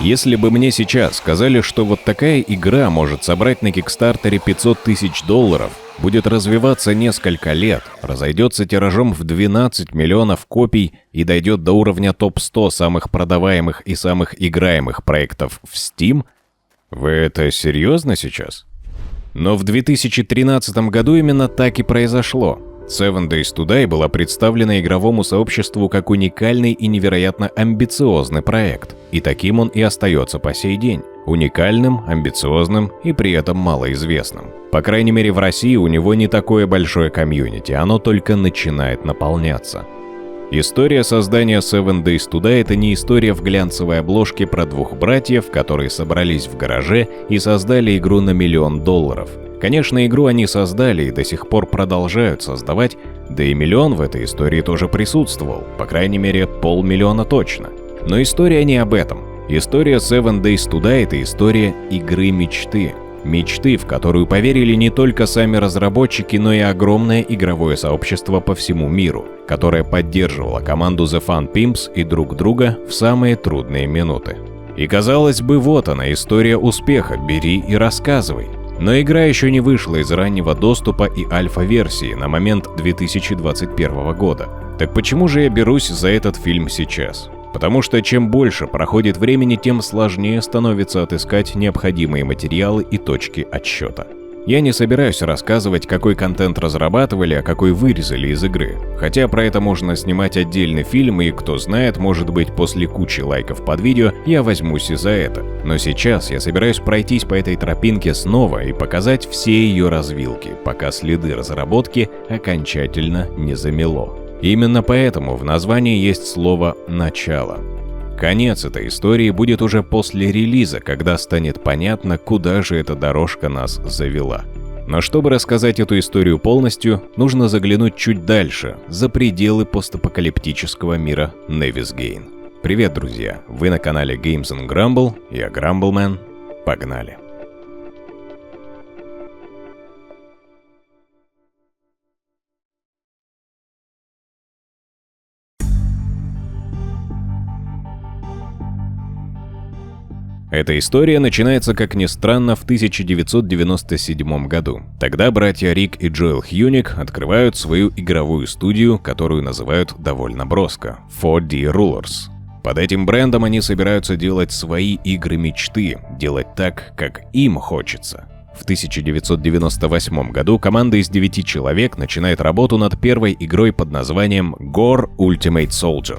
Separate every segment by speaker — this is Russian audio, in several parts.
Speaker 1: Если бы мне сейчас сказали, что вот такая игра может собрать на Кикстартере $500 тысяч, будет развиваться несколько лет, разойдется тиражом в 12 миллионов копий и дойдет до уровня топ-100 самых продаваемых и самых играемых проектов в Steam, вы это серьезно сейчас? Но в 2013 году именно так и произошло. Seven Days to Die была представлена игровому сообществу как уникальный и невероятно амбициозный проект. И таким он и остается по сей день. Уникальным, амбициозным и при этом малоизвестным. По крайней мере в России у него не такое большое комьюнити, оно только начинает наполняться. История создания Seven Days to Die — это не история в глянцевой обложке про двух братьев, которые собрались в гараже и создали игру на $1 миллион. Конечно, игру они создали и до сих пор продолжают создавать, да и миллион в этой истории тоже присутствовал, по крайней мере, 500 000 точно. Но история не об этом. История Seven Days to Die — это история игры мечты. Мечты, в которую поверили не только сами разработчики, но и огромное игровое сообщество по всему миру, которое поддерживало команду The Fun Pimps и друг друга в самые трудные минуты. И казалось бы, вот она, история успеха, бери и рассказывай. Но игра еще не вышла из раннего доступа и альфа-версии на момент 2021 года. Так почему же я берусь за этот фильм сейчас? Потому что чем больше проходит времени, тем сложнее становится отыскать необходимые материалы и точки отсчета. Я не собираюсь рассказывать, какой контент разрабатывали, а какой вырезали из игры. Хотя про это можно снимать отдельный фильм, и кто знает, может быть, после кучи лайков под видео я возьмусь и за это. Но сейчас я собираюсь пройтись по этой тропинке снова и показать все ее развилки, пока следы разработки окончательно не замело. Именно поэтому в названии есть слово «начало». Конец этой истории будет уже после релиза, когда станет понятно, куда же эта дорожка нас завела. Но чтобы рассказать эту историю полностью, нужно заглянуть чуть дальше, за пределы постапокалиптического мира Nevis Gain. Привет, друзья! Вы на канале Games and Grumble, я Grumbleman. Погнали! Эта история начинается, как ни странно, в 1997 году. Тогда братья Рик и Джоэл Хьюник открывают свою игровую студию, которую называют довольно броско – 4D Rulers. Под этим брендом они собираются делать свои игры мечты, делать так, как им хочется. В 1998 году команда из 9 человек начинает работу над первой игрой под названием Gore Ultimate Soldier.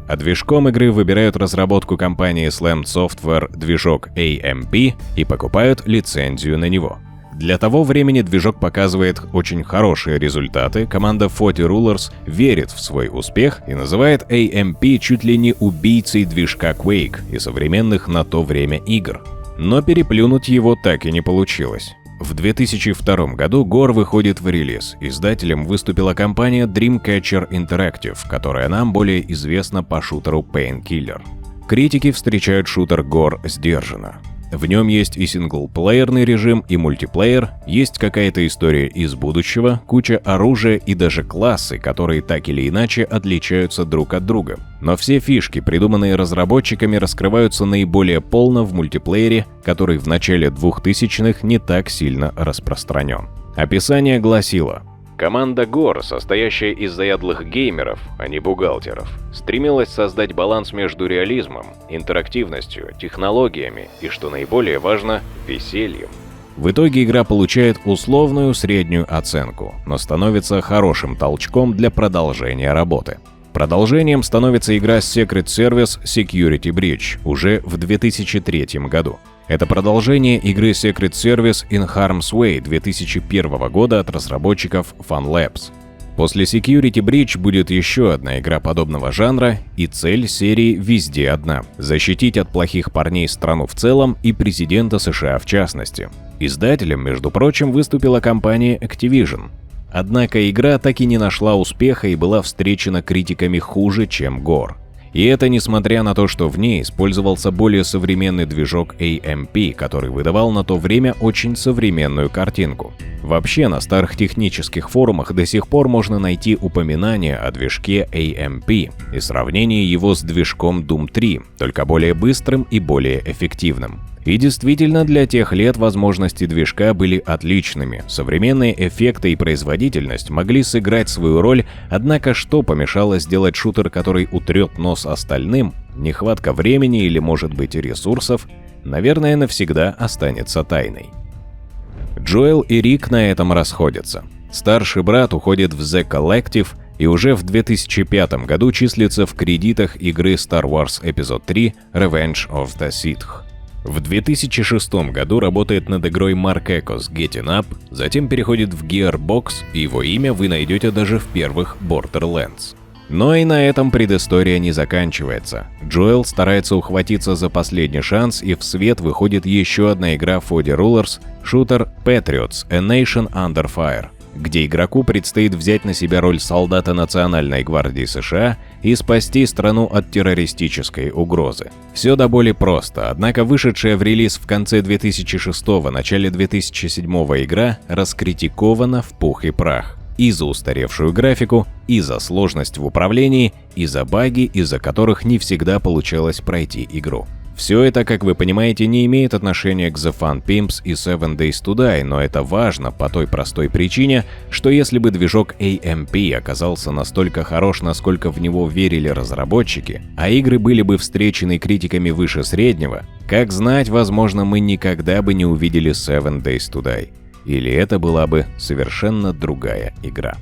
Speaker 1: А движком игры выбирают разработку компании Slammed Software движок AMP и покупают лицензию на него. Для того времени движок показывает очень хорошие результаты, команда 4D Rulers верит в свой успех и называет AMP чуть ли не убийцей движка Quake и современных на то время игр. Но переплюнуть его так и не получилось. В 2002 году Gore выходит в релиз. Издателем выступила компания Dreamcatcher Interactive, которая нам более известна по шутеру Painkiller. Критики встречают шутер Gore сдержанно. В нем есть и синглплеерный режим, и мультиплеер, есть какая-то история из будущего, куча оружия и даже классы, которые так или иначе отличаются друг от друга. Но все фишки, придуманные разработчиками, раскрываются наиболее полно в мультиплеере, который в начале 2000-х не так сильно распространен. Описание гласило: команда Gore, состоящая из заядлых геймеров, а не бухгалтеров, стремилась создать баланс между реализмом, интерактивностью, технологиями и, что наиболее важно, весельем. В итоге игра получает условную среднюю оценку, но становится хорошим толчком для продолжения работы. Продолжением становится игра Secret Service Security Breach уже в 2003 году. Это продолжение игры Secret Service in Harm's Way 2001 года от разработчиков Fun Labs. После Security Breach будет еще одна игра подобного жанра, и цель серии везде одна – защитить от плохих парней страну в целом и президента США в частности. Издателем, между прочим, выступила компания Activision. Однако игра так и не нашла успеха и была встречена критиками хуже, чем Gore. И это несмотря на то, что в ней использовался более современный движок AMP, который выдавал на то время очень современную картинку. Вообще, на старых технических форумах до сих пор можно найти упоминания о движке AMP и сравнение его с движком Doom 3, только более быстрым и более эффективным. И действительно, для тех лет возможности движка были отличными. Современные эффекты и производительность могли сыграть свою роль, однако что помешало сделать шутер, который утрет нос остальным? Нехватка времени или, может быть, ресурсов? Наверное, навсегда останется тайной. Джоэл и Рик на этом расходятся. Старший брат уходит в The Collective и уже в 2005 году числится в кредитах игры Star Wars Episode 3 Revenge of the Sith. В 2006 году работает над игрой Mark Echo's Getting Up, затем переходит в Gearbox, и его имя вы найдете даже в первых Borderlands. Но и на этом предыстория не заканчивается. Джоэл старается ухватиться за последний шанс, и в свет выходит еще одна игра 4D Rulers, шутер Patriots: A Nation Under Fire, где игроку предстоит взять на себя роль солдата Национальной гвардии США и спасти страну от террористической угрозы. Все до боли просто, однако вышедшая в релиз в конце 2006-го, начале 2007-го игра раскритикована в пух и прах. И за устаревшую графику, и за сложность в управлении, и за баги, из-за которых не всегда получалось пройти игру. Все это, как вы понимаете, не имеет отношения к The Fun Pimps и 7 Days to Die, но это важно по той простой причине, что если бы движок AMP оказался настолько хорош, насколько в него верили разработчики, а игры были бы встречены критиками выше среднего, как знать, возможно, мы никогда бы не увидели 7 Days to Die. Или это была бы совершенно другая игра.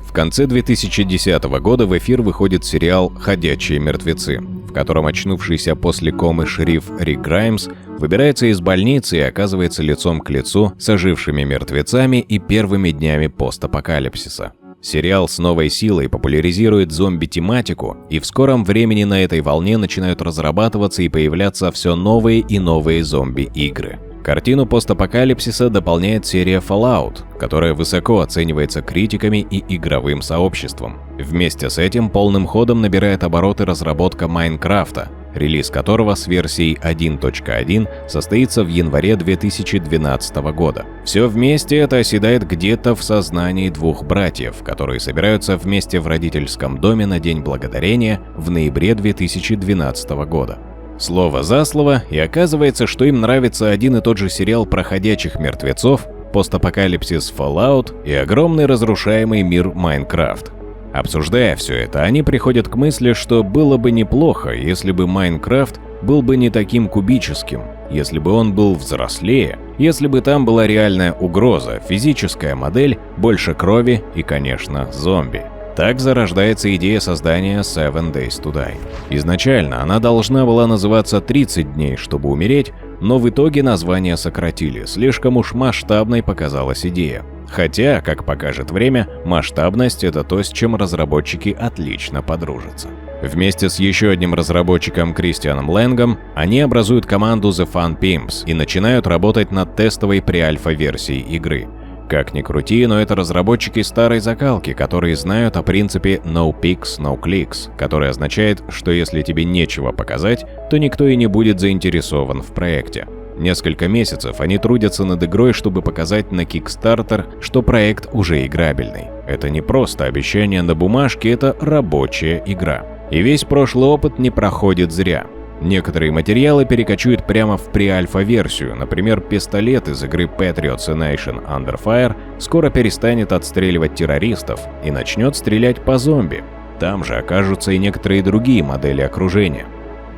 Speaker 1: В конце 2010 года в эфир выходит сериал «Ходячие мертвецы», в котором очнувшийся после комы шериф Рик Граймс выбирается из больницы и оказывается лицом к лицу с ожившими мертвецами и первыми днями постапокалипсиса. Сериал с новой силой популяризирует зомби-тематику, и в скором времени на этой волне начинают разрабатываться и появляться все новые и новые зомби-игры. Картину постапокалипсиса дополняет серия Fallout, которая высоко оценивается критиками и игровым сообществом. Вместе с этим полным ходом набирает обороты разработка Майнкрафта, релиз которого с версией 1.1 состоится в январе 2012 года. Все вместе это оседает где-то в сознании двух братьев, которые собираются вместе в родительском доме на День Благодарения в ноябре 2012 года. Слово за слово, и оказывается, что им нравится один и тот же сериал про ходячих мертвецов, постапокалипсис Fallout и огромный разрушаемый мир Майнкрафт. Обсуждая все это, они приходят к мысли, что было бы неплохо, если бы Майнкрафт был бы не таким кубическим, если бы он был взрослее, если бы там была реальная угроза, физическая модель, больше крови и, конечно, зомби. Так зарождается идея создания 7 Days to Die. Изначально она должна была называться 30 дней, чтобы умереть, но в итоге название сократили, слишком уж масштабной показалась идея. Хотя, как покажет время, масштабность — это то, с чем разработчики отлично подружатся. Вместе с еще одним разработчиком Кристианом Лэнгом они образуют команду The Fun Pimps и начинают работать над тестовой преальфа-версией игры. Как ни крути, но это разработчики старой закалки, которые знают о принципе «no pics, no clicks», который означает, что если тебе нечего показать, то никто и не будет заинтересован в проекте. Несколько месяцев они трудятся над игрой, чтобы показать на Kickstarter, что проект уже играбельный. Это не просто обещание на бумажке, это рабочая игра. И весь прошлый опыт не проходит зря. Некоторые материалы перекочуют прямо в преальфа-версию, например, пистолет из игры Patriots: A Nation Under Fire скоро перестанет отстреливать террористов и начнет стрелять по зомби. Там же окажутся и некоторые другие модели окружения.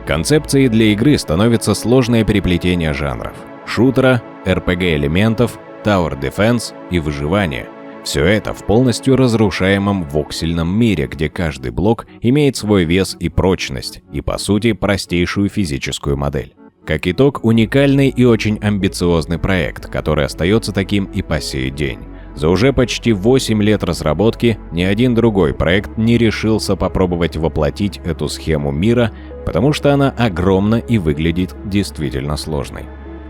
Speaker 1: Концепцией для игры становится сложное переплетение жанров: шутера, RPG-элементов, Tower Defense и выживания. Все это в полностью разрушаемом воксельном мире, где каждый блок имеет свой вес и прочность, и по сути простейшую физическую модель. Как итог, уникальный и очень амбициозный проект, который остается таким и по сей день. За уже почти 8 лет разработки ни один другой проект не решился попробовать воплотить эту схему мира, потому что она огромна и выглядит действительно сложной.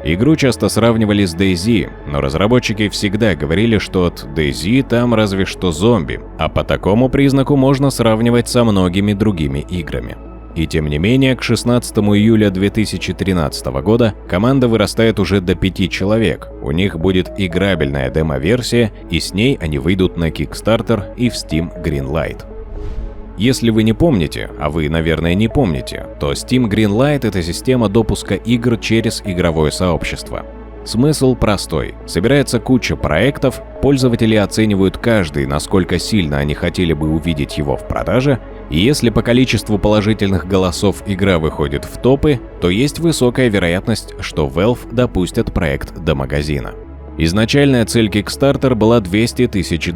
Speaker 1: Игру часто сравнивали с DayZ, но разработчики всегда говорили, что от DayZ там разве что зомби, а по такому признаку можно сравнивать со многими другими играми. И тем не менее, к 16 июля 2013 года команда вырастает уже до 5 человек, у них будет играбельная демо-версия, и с ней они выйдут на Kickstarter и в Steam Greenlight. Если вы не помните, а вы, наверное, не помните, то Steam Greenlight — это система допуска игр через игровое сообщество. Смысл простой. Собирается куча проектов, пользователи оценивают каждый, насколько сильно они хотели бы увидеть его в продаже, и если по количеству положительных голосов игра выходит в топы, то есть высокая вероятность, что Valve допустят проект до магазина. Изначальная цель Kickstarter была $200 тысяч,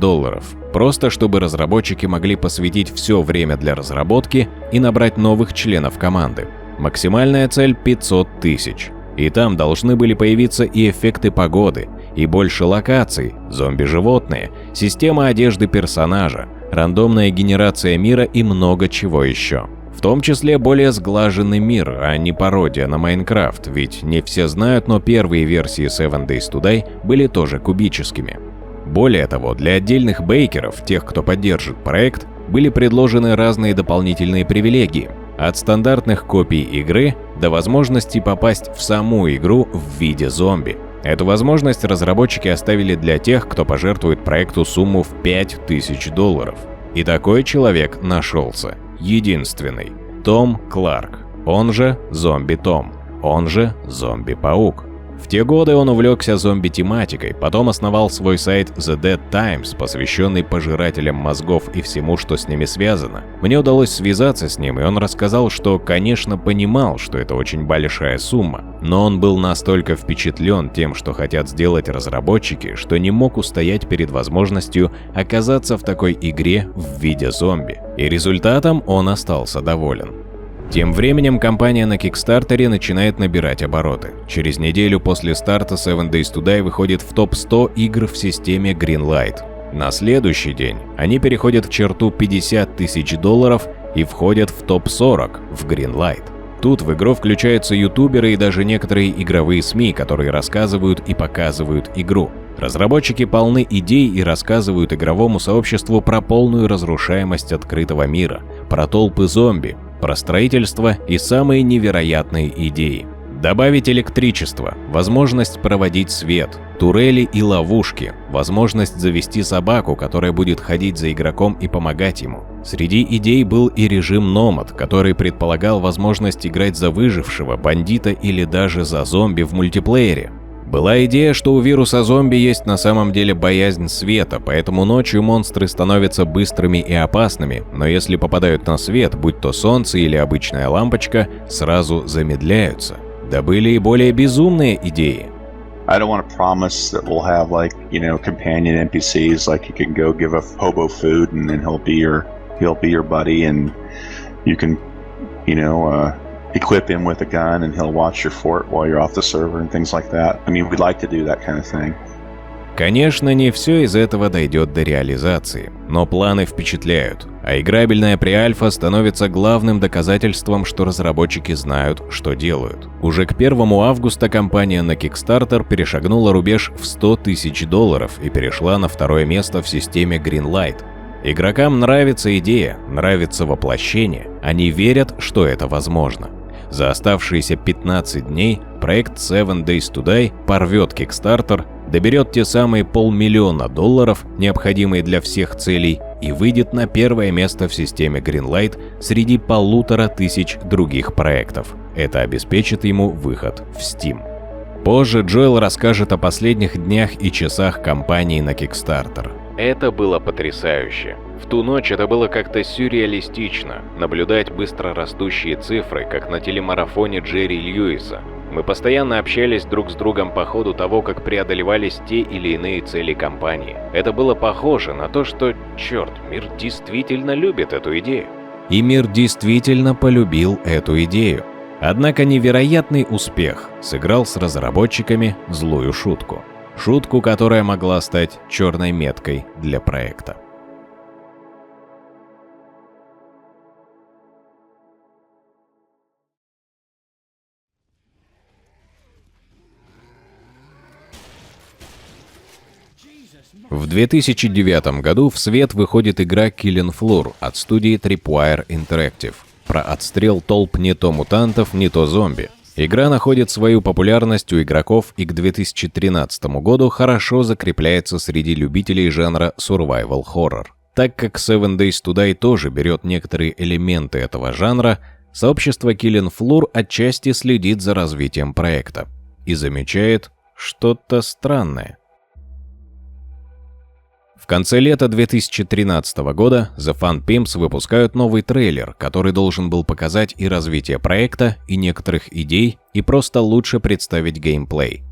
Speaker 1: просто чтобы разработчики могли посвятить все время для разработки и набрать новых членов команды. Максимальная цель — 500 тысяч. И там должны были появиться и эффекты погоды, и больше локаций, зомби-животные, система одежды персонажа, рандомная генерация мира и много чего еще. В том числе более сглаженный мир, а не пародия на Майнкрафт, ведь не все знают, но первые версии Seven Days to Die были тоже кубическими. Более того, для отдельных бейкеров, тех, кто поддержит проект, были предложены разные дополнительные привилегии, от стандартных копий игры до возможности попасть в саму игру в виде зомби. Эту возможность разработчики оставили для тех, кто пожертвует проекту сумму в $5000. И такой человек нашелся. Единственный. Том Кларк, он же Зомби Том, он же Зомби-паук. В те годы он увлекся зомби-тематикой, потом основал свой сайт The Dead Times, посвященный пожирателям мозгов и всему, что с ними связано. Мне удалось связаться с ним, и он рассказал, что, конечно, понимал, что это очень большая сумма, но он был настолько впечатлен тем, что хотят сделать разработчики, что не мог устоять перед возможностью оказаться в такой игре в виде зомби. И результатом он остался доволен. Тем временем компания на Kickstarter начинает набирать обороты. Через неделю после старта Seven Days to Die выходит в топ-100 игр в системе Greenlight. На следующий день они переходят в черту $50 тысяч и входят в топ-40 в Greenlight. Тут в игру включаются ютуберы и даже некоторые игровые СМИ, которые рассказывают и показывают игру. Разработчики полны идей и рассказывают игровому сообществу про полную разрушаемость открытого мира, про толпы зомби, про строительство и самые невероятные идеи. Добавить электричество, возможность проводить свет, турели и ловушки, возможность завести собаку, которая будет ходить за игроком и помогать ему. Среди идей был и режим Nomad, который предполагал возможность играть за выжившего, бандита или даже за зомби в мультиплеере. Была идея, что у вируса зомби есть на самом деле боязнь света, поэтому ночью монстры становятся быстрыми и опасными, но если попадают на свет, будь то солнце или обычная лампочка, сразу замедляются. Да были и более безумные идеи.
Speaker 2: I don't want to promise that we'll have companion NPCs, like you can go give a hobo food and then he'll be your buddy and you can, equip him with a gun and he'll watch your fort while you're off the server and things like that. I mean, we'd like to do that kind of thing.
Speaker 1: Конечно, не все из этого дойдет до реализации, но планы впечатляют, а играбельная преальфа становится главным доказательством, что разработчики знают, что делают. Уже к 1 августа компания на Kickstarter перешагнула рубеж в $100 тысяч и перешла на второе место в системе Greenlight. Игрокам нравится идея, нравится воплощение, они верят, что это возможно. За оставшиеся 15 дней проект Seven Days to Die порвет Kickstarter, доберет те самые $500 000, необходимые для всех целей, и выйдет на первое место в системе Greenlight среди 1500 других проектов. Это обеспечит ему выход в Steam. Позже Джоэл расскажет о последних днях и часах кампании на Kickstarter. Это было потрясающе. В ту ночь это было как-то сюрреалистично, наблюдать быстро растущие цифры, как на телемарафоне Джерри Льюиса. Мы постоянно общались друг с другом по ходу того, как преодолевались те или иные цели компании. Это было похоже на то, что, черт, мир действительно любит эту идею. И мир действительно полюбил эту идею. Однако невероятный успех сыграл с разработчиками злую шутку. Шутку, которая могла стать черной меткой для проекта. В 2009 году в свет выходит игра Killing Floor от студии Tripwire Interactive про отстрел толп не то мутантов, не то зомби. Игра находит свою популярность у игроков и к 2013 году хорошо закрепляется среди любителей жанра survival horror. Так как Seven Days to Die тоже берет некоторые элементы этого жанра, сообщество Killing Floor отчасти следит за развитием проекта и замечает что-то странное. В конце лета 2013 года The Fun Pimps выпускают новый трейлер, который должен был показать и развитие проекта, и некоторых идей, и просто лучше представить геймплей.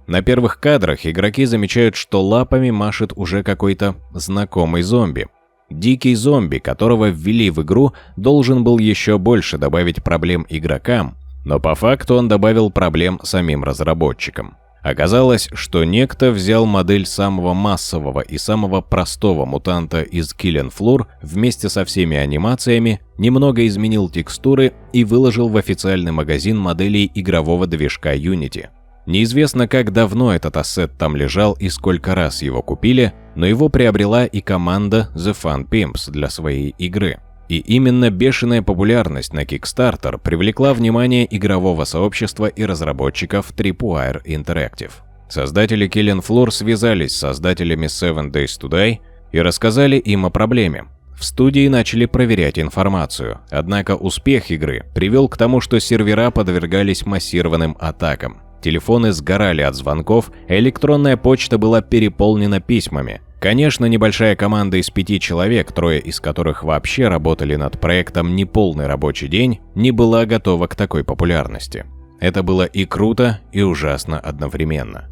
Speaker 1: На первых кадрах игроки замечают, что лапами машет уже какой-то знакомый зомби. Дикий зомби, которого ввели в игру, должен был еще больше добавить проблем игрокам, но по факту он добавил проблем самим разработчикам. Оказалось, что некто взял модель самого массового и самого простого мутанта из Killing Floor вместе со всеми анимациями, немного изменил текстуры и выложил в официальный магазин моделей игрового движка Unity. Неизвестно, как давно этот ассет там лежал и сколько раз его купили, но его приобрела и команда The Fun Pimps для своей игры. И именно бешеная популярность на Kickstarter привлекла внимание игрового сообщества и разработчиков Tripwire Interactive. Создатели Killing Floor связались с создателями Seven Days to Die и рассказали им о проблеме. В студии начали проверять информацию, однако успех игры привел к тому, что сервера подвергались массированным атакам. Телефоны сгорали от звонков, электронная почта была переполнена письмами. Конечно, небольшая команда из 5 человек, 3 из которых вообще работали над проектом неполный рабочий день, не была готова к такой популярности. Это было и круто, и ужасно одновременно.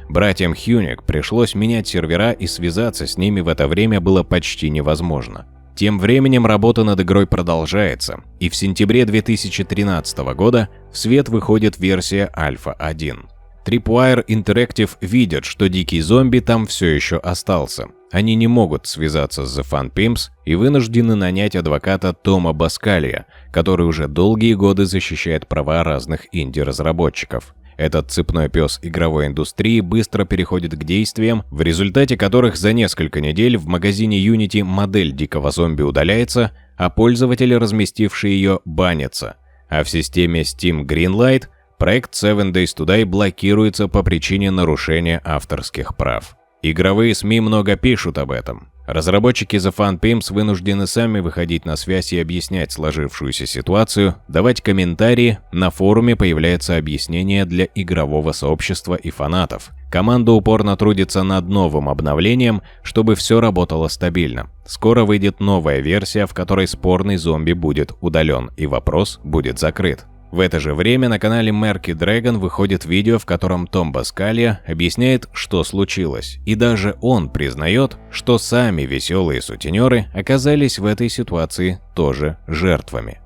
Speaker 1: Братьям Хьюник пришлось менять сервера, и связаться с ними в это время было почти невозможно. Тем временем работа над игрой продолжается, и в сентябре 2013 года в свет выходит версия Альфа 1. Tripwire Interactive видят, что дикий зомби там все еще остался. Они не могут связаться с The Fun Pimps и вынуждены нанять адвоката Тома Баскалия, который уже долгие годы защищает права разных инди-разработчиков. Этот цепной пес игровой индустрии быстро переходит к действиям, в результате которых за несколько недель в магазине Unity модель дикого зомби удаляется, а пользователи, разместившие ее, банятся. А в системе Steam Greenlight проект Seven Days to Die блокируется по причине нарушения авторских прав. Игровые СМИ много пишут об этом. Разработчики The Fun Pimps вынуждены сами выходить на связь и объяснять сложившуюся ситуацию, давать комментарии, на форуме появляется объяснение для игрового сообщества и фанатов. Команда упорно трудится над новым обновлением, чтобы все работало стабильно. Скоро выйдет новая версия, в которой спорный зомби будет удален и вопрос будет закрыт. В это же время на канале Murky Dragon выходит видео, в котором Том Баскалия объясняет, что случилось, и даже он признает, что сами веселые сутенеры оказались в этой ситуации тоже жертвами.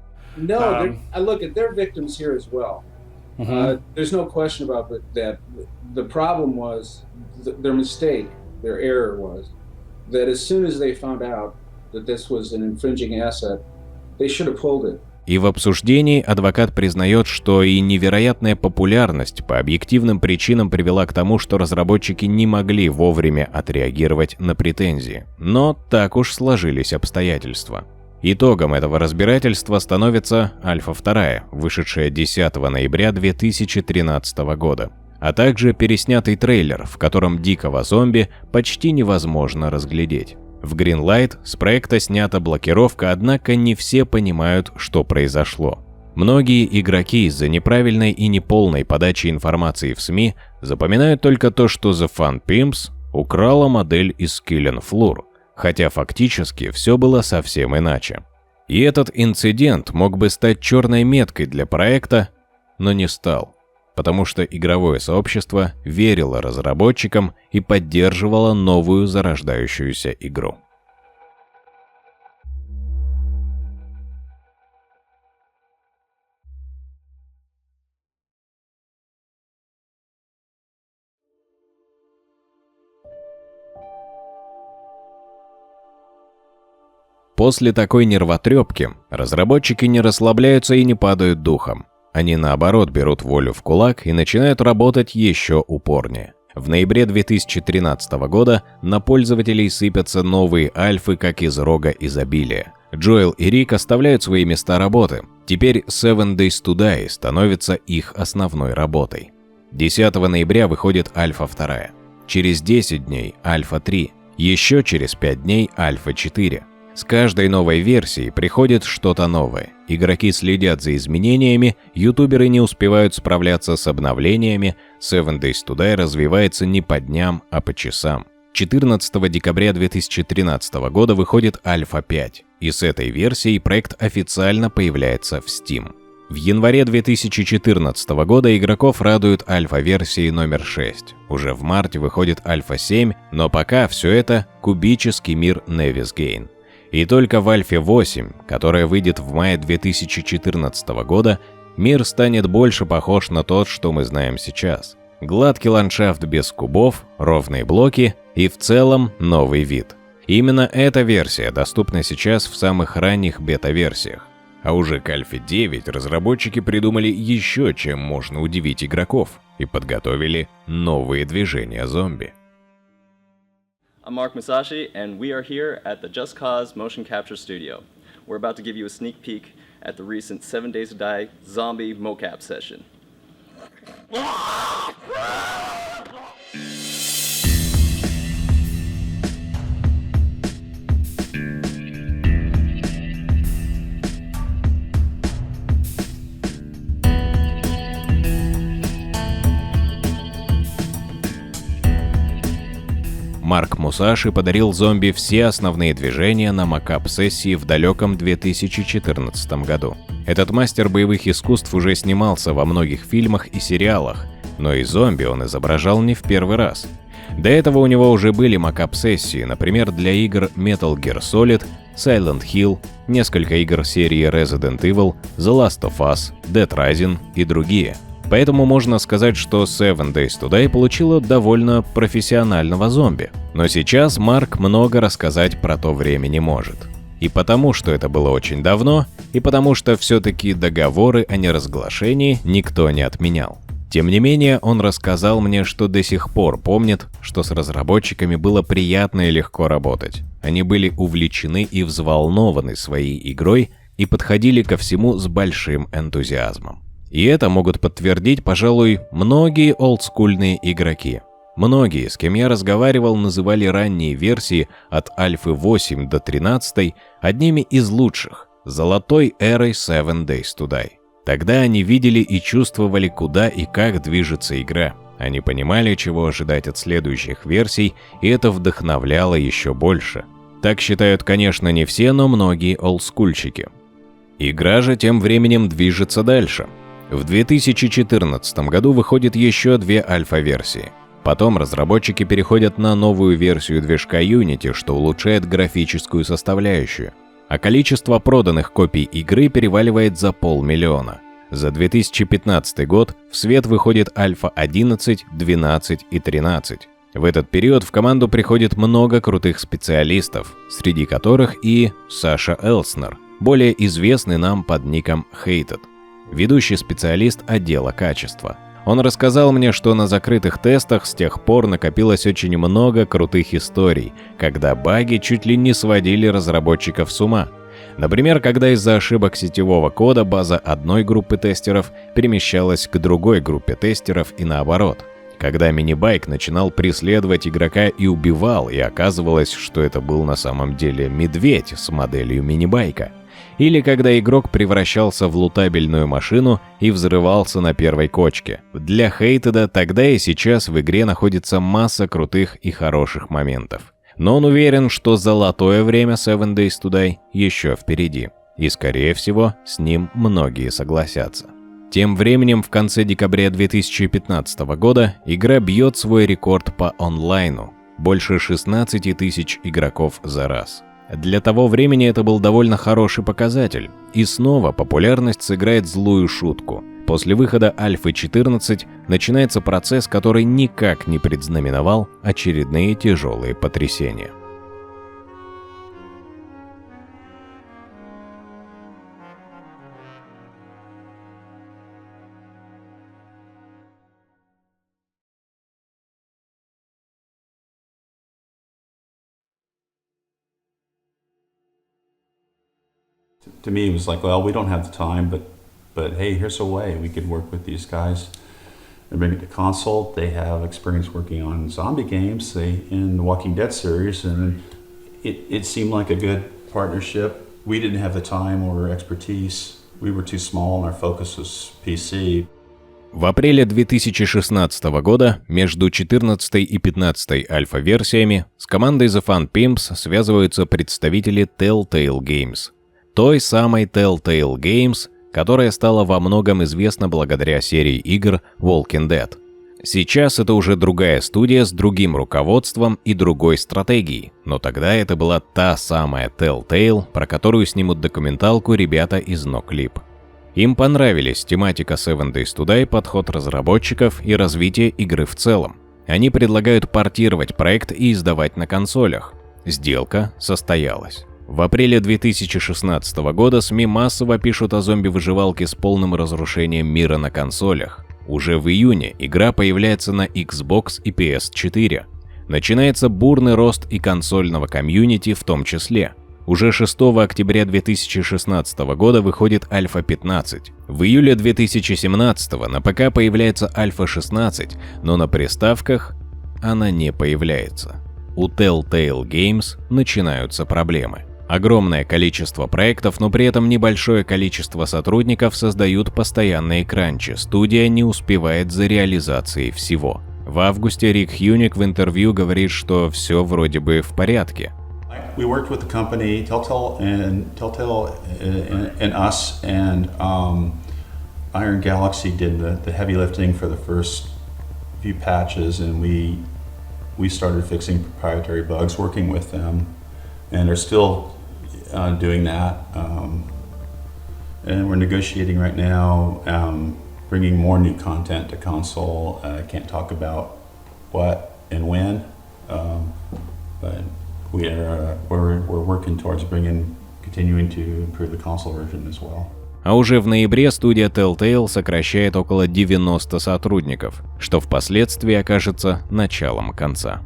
Speaker 3: There's no question about that. The problem was their mistake, their error was that as soon as they found out that this was an infringing asset, they should have pulled it.
Speaker 1: И в обсуждении адвокат признает, что и невероятная популярность по объективным причинам привела к тому, что разработчики не могли вовремя отреагировать на претензии. Но так уж сложились обстоятельства. Итогом этого разбирательства становится Альфа 2, вышедшая 10 ноября 2013 года, а также переснятый трейлер, в котором дикого зомби почти невозможно разглядеть. В Greenlight с проекта снята блокировка, однако не все понимают, что произошло. Многие игроки из-за неправильной и неполной подачи информации в СМИ запоминают только то, что The Fun Pimps украла модель из Killing Floor, хотя фактически все было совсем иначе. И этот инцидент мог бы стать черной меткой для проекта, но не стал. потому что игровое сообщество верило разработчикам и поддерживало новую зарождающуюся игру. После такой нервотрепки разработчики не расслабляются и не падают духом. Они наоборот берут волю в кулак и начинают работать еще упорнее. В ноябре 2013 года на пользователей сыпятся новые альфы, как из рога изобилия. Джоэл и Рик оставляют свои места работы. Теперь 7 Days to Die становится их основной работой. 10 ноября выходит Альфа 2. Через 10 дней Альфа 3. Еще через 5 дней Альфа 4. С каждой новой версией приходит что-то новое. Игроки следят за изменениями, ютуберы не успевают справляться с обновлениями, 7 Days to Die развивается не по дням, а по часам. 14 декабря 2013 года выходит Альфа 5, и с этой версией проект официально появляется в Steam. В январе 2014 года игроков радуют альфа-версии номер 6. Уже в марте выходит Альфа 7, но пока все это кубический мир Nevis Gain. И только в Альфе 8, которая выйдет в мае 2014 года, мир станет больше похож на тот, что мы знаем сейчас. Гладкий ландшафт без кубов, ровные блоки и в целом новый вид. Именно эта версия доступна сейчас в самых ранних бета-версиях. А уже к Альфе 9 разработчики придумали еще, чем можно удивить игроков, и подготовили новые движения зомби.
Speaker 4: I'm Mark Musashi, and we are here at the Just Cause Motion Capture Studio. We're about to give you a sneak peek at the recent 7 Days to Die zombie mocap session.
Speaker 1: Марк Мусаши подарил зомби все основные движения на мокап-сессии в далеком 2014 году. Этот мастер боевых искусств уже снимался во многих фильмах и сериалах, но и зомби он изображал не в первый раз. До этого у него уже были мокап-сессии, например, для игр Metal Gear Solid, Silent Hill, несколько игр серии Resident Evil, The Last of Us, Dead Rising и другие. Поэтому можно сказать, что 7 Days to Die получила довольно профессионального зомби. Но сейчас Марк много рассказать про то время не может. И потому, что это было очень давно, и потому, что все-таки договоры о неразглашении никто не отменял. Тем не менее, он рассказал мне, что до сих пор помнит, что с разработчиками было приятно и легко работать. Они были увлечены и взволнованы своей игрой и подходили ко всему с большим энтузиазмом. И это могут подтвердить, пожалуй, многие олдскульные игроки. Многие, с кем я разговаривал, называли ранние версии от Альфы 8 до 13 одними из лучших, золотой эрой 7 Days to Die. Тогда они видели и чувствовали, куда и как движется игра. Они понимали, чего ожидать от следующих версий, и это вдохновляло еще больше. Так считают, конечно, не все, но многие олдскульщики. Игра же тем временем движется дальше. В 2014 году выходит еще 2 альфа-версии. Потом разработчики переходят на новую версию движка Unity, что улучшает графическую составляющую. А количество проданных копий игры переваливает за 500 000. За 2015 год в свет выходит Альфа 11, 12 и 13. В этот период в команду приходит много крутых специалистов, среди которых и Саша Элснер, более известный нам под ником Hated. Ведущий специалист отдела качества. Он рассказал мне, что на закрытых тестах с тех пор накопилось очень много крутых историй, когда баги чуть ли не сводили разработчиков с ума. Например, когда из-за ошибок сетевого кода база одной группы тестеров перемещалась к другой группе тестеров и наоборот. Когда мини-байк начинал преследовать игрока и убивал, и оказывалось, что это был на самом деле медведь с моделью мини-байка. Или когда игрок превращался в лутабельную машину и взрывался на первой кочке. Для Хейтеда тогда и сейчас в игре находится масса крутых и хороших моментов. Но он уверен, что золотое время 7 Days to Die еще впереди. И, скорее всего, с ним многие согласятся. Тем временем в конце декабря 2015 года игра бьет свой рекорд по онлайну – больше 16 тысяч игроков за раз. Для того времени это был довольно хороший показатель. И снова популярность сыграет злую шутку. После выхода Альфы 14 начинается процесс, который никак не предзнаменовал очередные тяжелые потрясения.
Speaker 5: To me, it was like, well, we don't have the time, but hey, here's a way we could work with these guys and bring it to console. They have experience working on zombie games, in the Walking Dead series, and it seemed like a good partnership. We didn't have the time or expertise. We were too small, and our focus was PC.
Speaker 1: В апреле 2016 года между 14 и 15 альфа-версиями с командой The Fun Pimps связываются представители Telltale Games. Той самой Telltale Games, которая стала во многом известна благодаря серии игр Walking Dead. Сейчас это уже другая студия с другим руководством и другой стратегией, но тогда это была та самая Telltale, про которую снимут документалку ребята из NoClip. Им понравились тематика Seven Days to Die, подход разработчиков и развитие игры в целом. Они предлагают портировать проект и издавать на консолях. Сделка состоялась. В апреле 2016 года СМИ массово пишут о зомби-выживалке с полным разрушением мира на консолях. Уже в июне игра появляется на Xbox и PS4. Начинается бурный рост и консольного комьюнити в том числе. Уже 6 октября 2016 года выходит Альфа 15. В июле 2017 на ПК появляется Альфа 16, но на приставках она не появляется. У Telltale Games начинаются проблемы. Огромное количество проектов, но при этом небольшое количество сотрудников создают постоянные кранчи. Студия не успевает за реализацией всего. В августе Рик Хьюник в интервью говорит, что все вроде бы в порядке.
Speaker 5: We worked with the company, Telltale and us, and Iron Galaxy did the heavy lifting for the first few patches, and we started fixing proprietary bugs, working with them, and are still doing that. And we're negotiating right now, bringing more new content to console. I can't talk about what and when, but we're working towards continuing to improve the console version as well.
Speaker 1: А уже в ноябре студия Telltale сокращает около 90 сотрудников, что впоследствии окажется началом конца.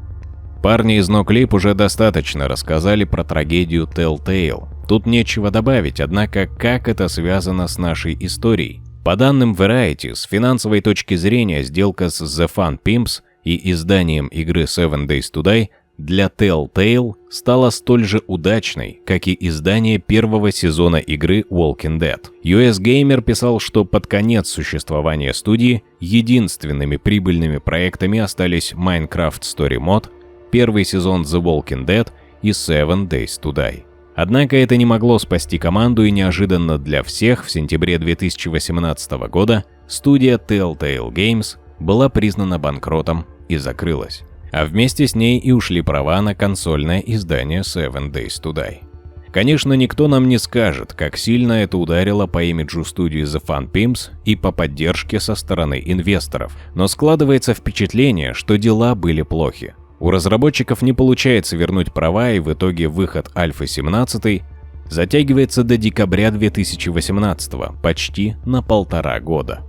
Speaker 1: Парни из NoClip уже достаточно рассказали про трагедию Telltale. Тут нечего добавить, однако как это связано с нашей историей? По данным Variety, с финансовой точки зрения сделка с The Fun Pimps и изданием игры Seven Days to Die для Telltale стала столь же удачной, как и издание первого сезона игры Walking Dead. US Gamer писал, что под конец существования студии единственными прибыльными проектами остались Minecraft Story Mode, первый сезон The Walking Dead и Seven Days to Die. Однако это не могло спасти команду, и неожиданно для всех в сентябре 2018 года студия Telltale Games была признана банкротом и закрылась. А вместе с ней и ушли права на консольное издание Seven Days to Die. Конечно, никто нам не скажет, как сильно это ударило по имиджу студии The Fun Pimps и по поддержке со стороны инвесторов, но складывается впечатление, что дела были плохи. У разработчиков не получается вернуть права, и в итоге выход Альфы 17 затягивается до декабря 2018, почти на 1,5 года.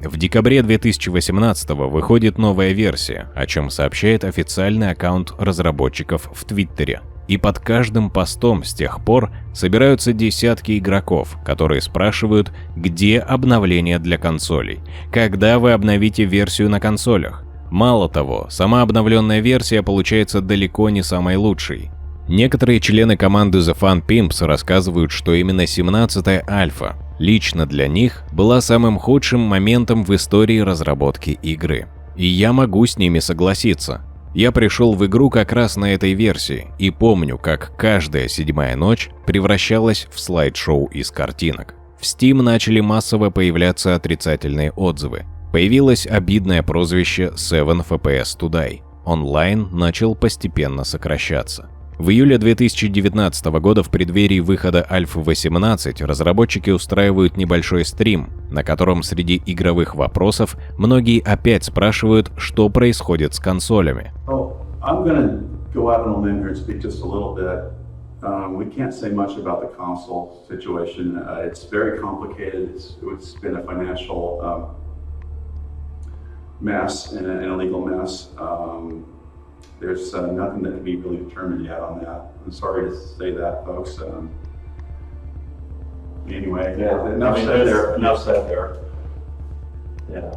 Speaker 1: В декабре 2018 выходит новая версия, о чем сообщает официальный аккаунт разработчиков в Твиттере. И под каждым постом с тех пор собираются десятки игроков, которые спрашивают, где обновление для консолей, когда вы обновите версию на консолях. Мало того, сама обновленная версия получается далеко не самой лучшей. Некоторые члены команды The Fun Pimps рассказывают, что именно 17-я альфа лично для них была самым худшим моментом в истории разработки игры. И я могу с ними согласиться. Я пришел в игру как раз на этой версии и помню, как каждая 7-я ночь превращалась в слайд-шоу из картинок. В Steam начали массово появляться отрицательные отзывы. Появилось обидное прозвище 7 FPS to Die. Онлайн начал постепенно сокращаться. В июле 2019 года в преддверии выхода Альфы 18 разработчики устраивают небольшой стрим, на котором среди игровых вопросов многие опять спрашивают, что происходит с консолями.
Speaker 5: I'm gonna go out on a limb here and speak just a little bit. We can't say much about the console situation. It's very complicated. It's been a financial mess and a legal mess. There's nothing that can be really determined yet on that. I'm sorry to say that, folks. Anyway, enough said there. Yeah.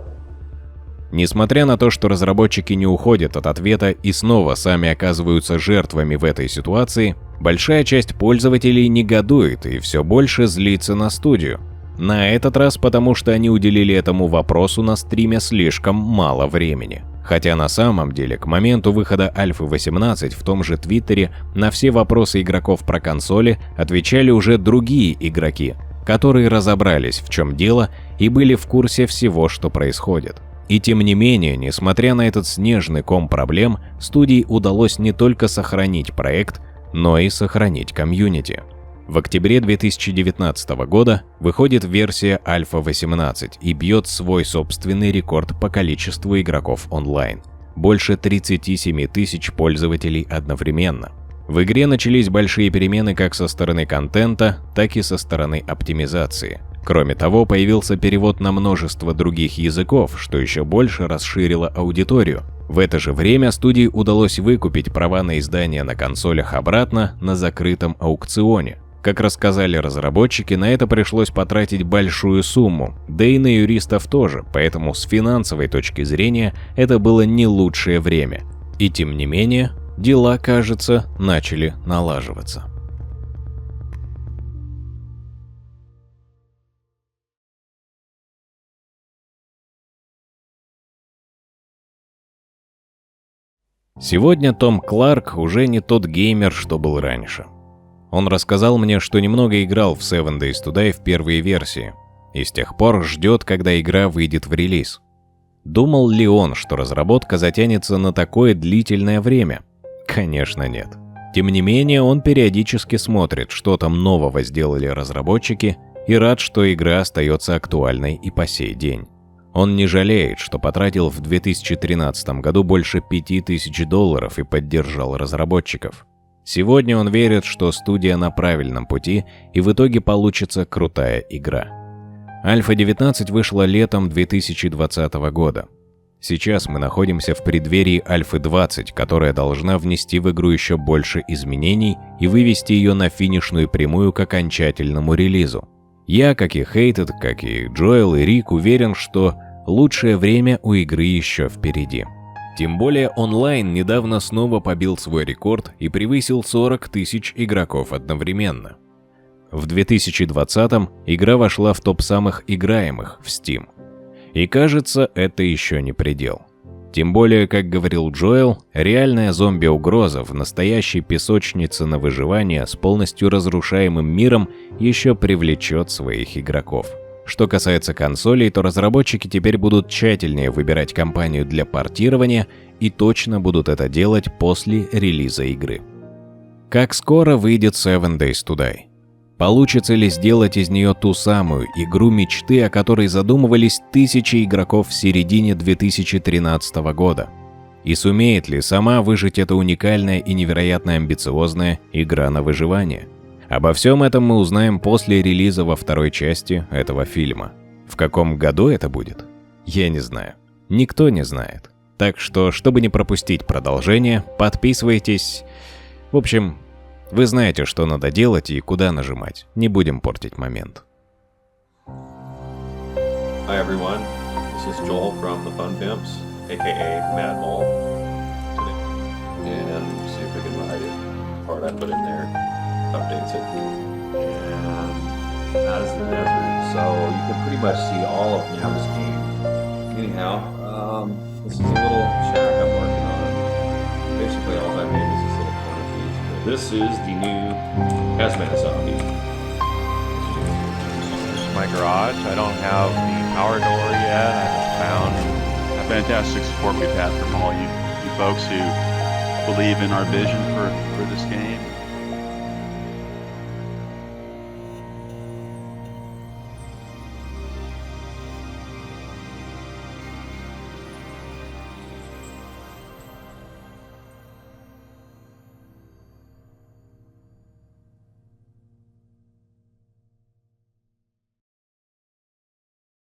Speaker 1: Несмотря на то, что разработчики не уходят от ответа и снова сами оказываются жертвами в этой ситуации, большая часть пользователей негодует и все больше злится на студию. На этот раз потому, что они уделили этому вопросу на стриме слишком мало времени. Хотя на самом деле к моменту выхода Альфы 18 в том же Твиттере на все вопросы игроков про консоли отвечали уже другие игроки, которые разобрались, в чем дело, и были в курсе всего, что происходит. И тем не менее, несмотря на этот снежный ком проблем, студии удалось не только сохранить проект, но и сохранить комьюнити. В октябре 2019 года выходит версия Альфа 18 и бьет свой собственный рекорд по количеству игроков онлайн. Больше 37 тысяч пользователей одновременно. В игре начались большие перемены как со стороны контента, так и со стороны оптимизации. Кроме того, появился перевод на множество других языков, что еще больше расширило аудиторию. В это же время студии удалось выкупить права на издание на консолях обратно на закрытом аукционе. Как рассказали разработчики, на это пришлось потратить большую сумму, да и на юристов тоже, поэтому с финансовой точки зрения это было не лучшее время. И тем не менее, дела, кажется, начали налаживаться. Сегодня Том Кларк уже не тот геймер, что был раньше. Он рассказал мне, что немного играл в 7 Days to Die в первые версии, и с тех пор ждет, когда игра выйдет в релиз. Думал ли он, что разработка затянется на такое длительное время? Конечно, нет. Тем не менее, он периодически смотрит, что там нового сделали разработчики, и рад, что игра остается актуальной и по сей день. Он не жалеет, что потратил в 2013 году больше $5000 и поддержал разработчиков. Сегодня он верит, что студия на правильном пути и в итоге получится крутая игра. Альфа 19 вышла летом 2020 года. Сейчас мы находимся в преддверии Альфы 20, которая должна внести в игру еще больше изменений и вывести ее на финишную прямую к окончательному релизу. Я, как и Хейтед, как и Джоэл и Рик, уверен, что лучшее время у игры еще впереди. Тем более онлайн недавно снова побил свой рекорд и превысил 40 тысяч игроков одновременно. В 2020-м игра вошла в топ самых играемых в Steam. И кажется, это еще не предел. Тем более, как говорил Джоэл, реальная зомби-угроза в настоящей песочнице на выживание с полностью разрушаемым миром еще привлечет своих игроков. Что касается консолей, то разработчики теперь будут тщательнее выбирать компанию для портирования и точно будут это делать после релиза игры. Как скоро выйдет 7 Days to Die? Получится ли сделать из нее ту самую игру мечты, о которой задумывались тысячи игроков в середине 2013 года? И сумеет ли сама выжить эта уникальная и невероятно амбициозная игра на выживание? Обо всем этом мы узнаем после релиза во второй части этого фильма. В каком году это будет? Я не знаю. Никто не знает. Так что, чтобы не пропустить продолжение, подписывайтесь. В общем, вы знаете, что надо делать и куда нажимать. Не будем портить момент.
Speaker 6: Hi everyone, this is Joel from the Fun Pimps, aka Mad Mole. And see if we can hide it. Part I put in there, updates it. And that is the desert. So you can pretty much see all of Nama's game. Anyhow, this is a little shack I'm working on. Basically all I made is this little corner piece. This is the new Hazmat Zombie.
Speaker 7: my garage. I don't have the power door yet. I haven't found
Speaker 8: Fantastic support we've had from all you folks who believe in our vision for this game.